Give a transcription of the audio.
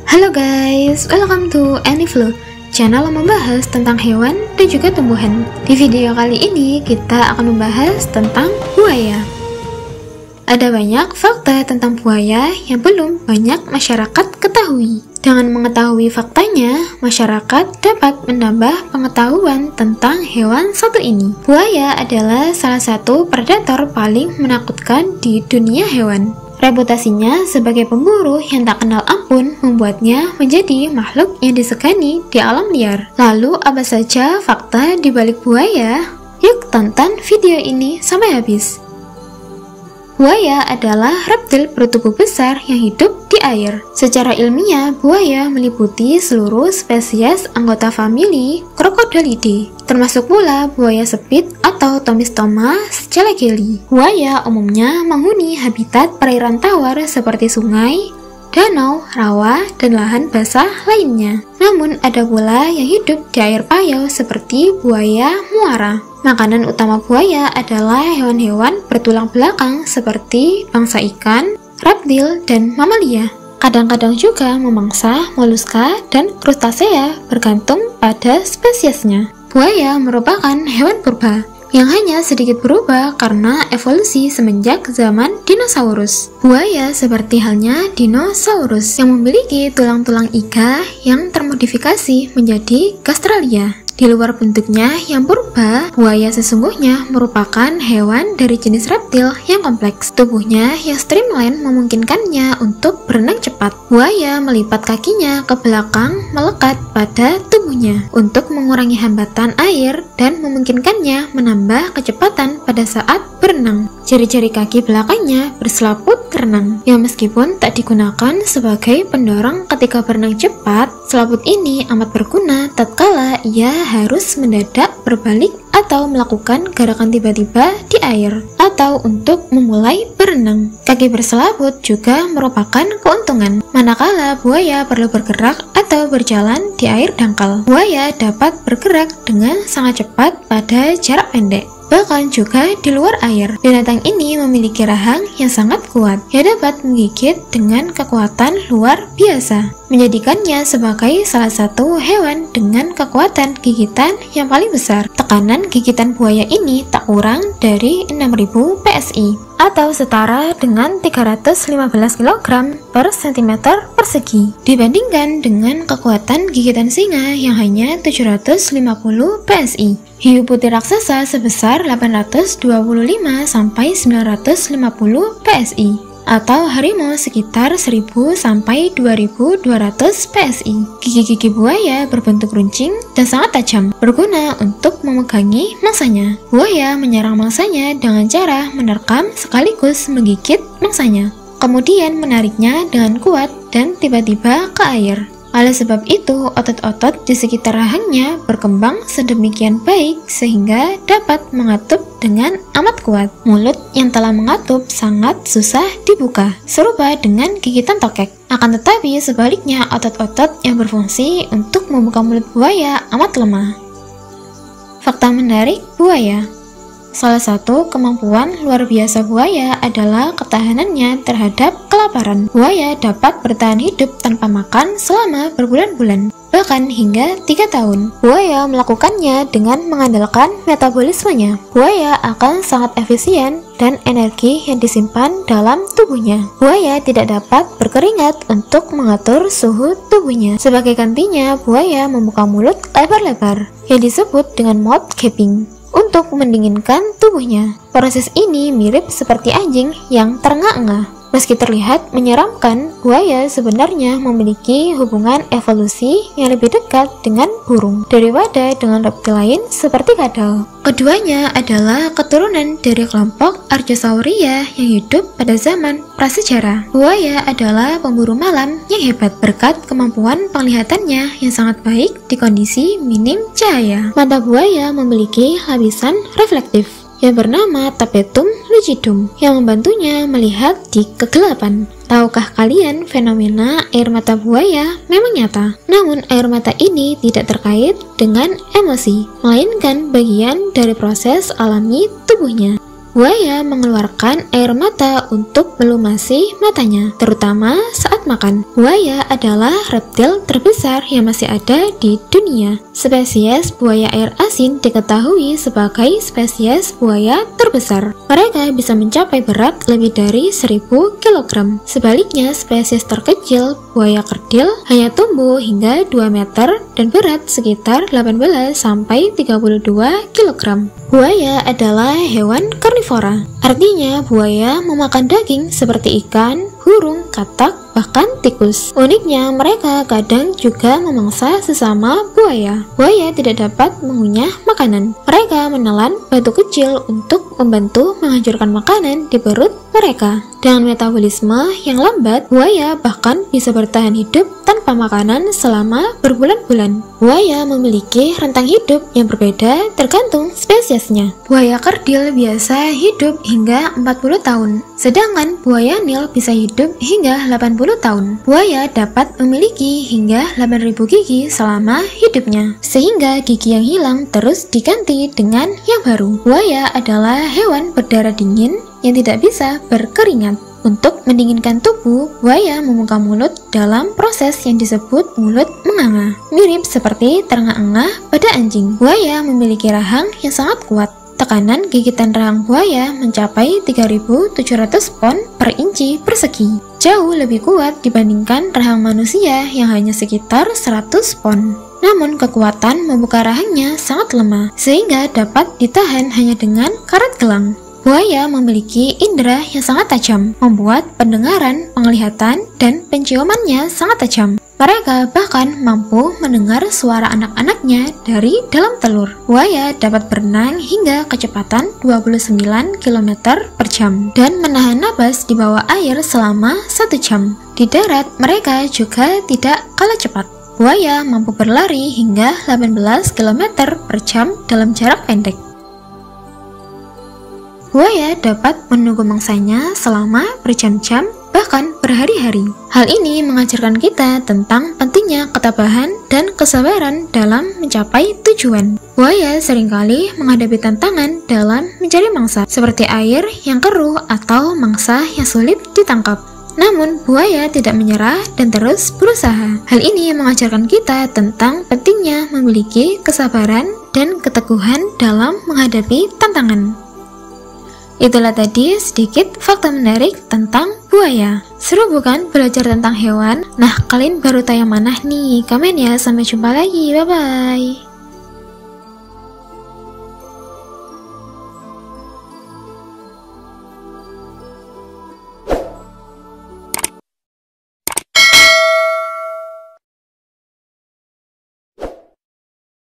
Halo guys, welcome to Aniflu, channel yang membahas tentang hewan dan juga tumbuhan. Di video kali ini kita akan membahas tentang buaya. Ada banyak fakta tentang buaya yang belum banyak masyarakat ketahui. Dengan mengetahui faktanya, masyarakat dapat menambah pengetahuan tentang hewan satu ini. Buaya adalah salah satu predator paling menakutkan di dunia hewan. Reputasinya sebagai pemburu yang tak kenal ampun membuatnya menjadi makhluk yang disegani di alam liar. Lalu apa saja fakta di balik buaya? Yuk tonton video ini sampai habis. Buaya adalah reptil bertubuh besar yang hidup di air. Secara ilmiah, buaya meliputi seluruh spesies anggota famili Crocodilidae, termasuk pula buaya sepit atau Tomistoma scelageli. Buaya umumnya menghuni habitat perairan tawar seperti sungai, danau, rawa, dan lahan basah lainnya. Namun ada pula yang hidup di air payau seperti buaya muara. Makanan utama buaya adalah hewan-hewan bertulang belakang seperti bangsa ikan, reptil, dan mamalia. Kadang-kadang juga memangsa moluska dan krustasea bergantung pada spesiesnya. Buaya merupakan hewan purba yang hanya sedikit berubah karena evolusi semenjak zaman dinosaurus. Buaya seperti halnya dinosaurus yang memiliki tulang-tulang iga yang termodifikasi menjadi gastralia. Di luar bentuknya yang purba, buaya sesungguhnya merupakan hewan dari jenis reptil yang kompleks. Tubuhnya yang streamline memungkinkannya untuk berenang cepat. Buaya melipat kakinya ke belakang melekat pada tubuhnya untuk mengurangi hambatan air dan memungkinkannya menambah kecepatan pada saat berenang. Jari-jari kaki belakangnya berselaput renang, yang meskipun tak digunakan sebagai pendorong ketika berenang cepat, selaput ini amat berguna tatkala ia harus mendadak berbalik atau melakukan gerakan tiba-tiba di air, atau untuk memulai berenang. Kaki berselaput juga merupakan keuntungan manakala buaya perlu bergerak atau berjalan di air dangkal. Buaya dapat bergerak dengan sangat cepat pada jarak pendek, bahkan juga di luar air. Binatang ini memiliki rahang yang sangat kuat yang dapat menggigit dengan kekuatan luar biasa, menjadikannya sebagai salah satu hewan dengan kekuatan gigitan yang paling besar. Tekanan gigitan buaya ini tak kurang dari 6000 PSI atau setara dengan 315 kg per cm persegi, dibandingkan dengan kekuatan gigitan singa yang hanya 750 PSI. Hiu putih raksasa sebesar 825 sampai 950 PSI, atau harimau sekitar 1000 sampai 2200 PSI. Gigi-gigi buaya berbentuk runcing dan sangat tajam, berguna untuk memegangi mangsanya. Buaya menyerang mangsanya dengan cara menerkam sekaligus menggigit mangsanya, kemudian menariknya dengan kuat dan tiba-tiba ke air. Oleh sebab itu, otot-otot di sekitar rahangnya berkembang sedemikian baik sehingga dapat mengatup dengan amat kuat. Mulut yang telah mengatup sangat susah dibuka, serupa dengan gigitan tokek. Akan tetapi sebaliknya, otot-otot yang berfungsi untuk membuka mulut buaya amat lemah. Fakta menarik buaya. Salah satu kemampuan luar biasa buaya adalah ketahanannya terhadap kelaparan. Buaya dapat bertahan hidup tanpa makan selama berbulan-bulan, bahkan hingga 3 tahun. Buaya melakukannya dengan mengandalkan metabolismenya. Buaya akan sangat efisien dan energi yang disimpan dalam tubuhnya. Buaya tidak dapat berkeringat untuk mengatur suhu tubuhnya. Sebagai gantinya, buaya membuka mulut lebar-lebar yang disebut dengan mouth gaping untuk mendinginkan tubuhnya. Proses ini mirip seperti anjing yang terengah-engah. Meski terlihat menyeramkan, buaya sebenarnya memiliki hubungan evolusi yang lebih dekat dengan burung daripada dengan reptil lain seperti kadal. Keduanya adalah keturunan dari kelompok Archosauria yang hidup pada zaman prasejarah. Buaya adalah pemburu malam yang hebat berkat kemampuan penglihatannya yang sangat baik di kondisi minim cahaya. Mata buaya memiliki lapisan reflektif yang bernama tapetum lucidum yang membantunya melihat di kegelapan. Tahukah kalian fenomena air mata buaya memang nyata? Namun air mata ini tidak terkait dengan emosi, melainkan bagian dari proses alami tubuhnya. Buaya mengeluarkan air mata untuk melumasi matanya, terutama saat makan. Buaya adalah reptil terbesar yang masih ada di dunia. Spesies buaya air asin diketahui sebagai spesies buaya terbesar. Mereka bisa mencapai berat lebih dari 1000 kg. Sebaliknya, spesies terkecil, buaya kerdil, hanya tumbuh hingga 2 meter dan berat sekitar 18-32 kg. Buaya adalah hewan karnivora, artinya buaya memakan daging seperti ikan, burung, katak, bahkan tikus. Uniknya, mereka kadang juga memangsa sesama buaya. Buaya tidak dapat mengunyah makanan. Mereka menelan batu kecil untuk membantu menghancurkan makanan di perut mereka. Dengan metabolisme yang lambat, buaya bahkan bisa bertahan hidup tanpa makanan selama berbulan-bulan. Buaya memiliki rentang hidup yang berbeda tergantung spesiesnya. Buaya kerdil biasa hidup hingga 40 tahun, sedangkan buaya Nil bisa hidup hingga 80 tahun. Buaya dapat memiliki hingga 8.000 gigi selama hidupnya, sehingga gigi yang hilang terus diganti dengan yang baru. Buaya adalah hewan berdarah dingin yang tidak bisa berkeringat. Untuk mendinginkan tubuh, buaya membuka mulut dalam proses yang disebut mulut menganga, mirip seperti terengah-engah pada anjing. Buaya memiliki rahang yang sangat kuat. Tekanan gigitan rahang buaya mencapai 3.700 pon per inci persegi, jauh lebih kuat dibandingkan rahang manusia yang hanya sekitar 100 pon. Namun kekuatan membuka rahangnya sangat lemah, sehingga dapat ditahan hanya dengan karet gelang. Buaya memiliki indera yang sangat tajam, membuat pendengaran, penglihatan, dan penciumannya sangat tajam. Mereka bahkan mampu mendengar suara anak-anaknya dari dalam telur. Buaya dapat berenang hingga kecepatan 29 km per jam dan menahan napas di bawah air selama 1 jam. Di darat, mereka juga tidak kalah cepat. Buaya mampu berlari hingga 18 km per jam dalam jarak pendek. Buaya dapat menunggu mangsanya selama berjam-jam, bahkan berhari-hari. Hal ini mengajarkan kita tentang pentingnya ketabahan dan kesabaran dalam mencapai tujuan. Buaya seringkali menghadapi tantangan dalam mencari mangsa, seperti air yang keruh atau mangsa yang sulit ditangkap. Namun, buaya tidak menyerah dan terus berusaha. Hal ini mengajarkan kita tentang pentingnya memiliki kesabaran dan keteguhan dalam menghadapi tantangan. Itulah tadi sedikit fakta menarik tentang buaya. Seru bukan belajar tentang hewan? Nah, kalian baru tahu yang mana nih? Komen ya, sampai jumpa lagi, bye-bye.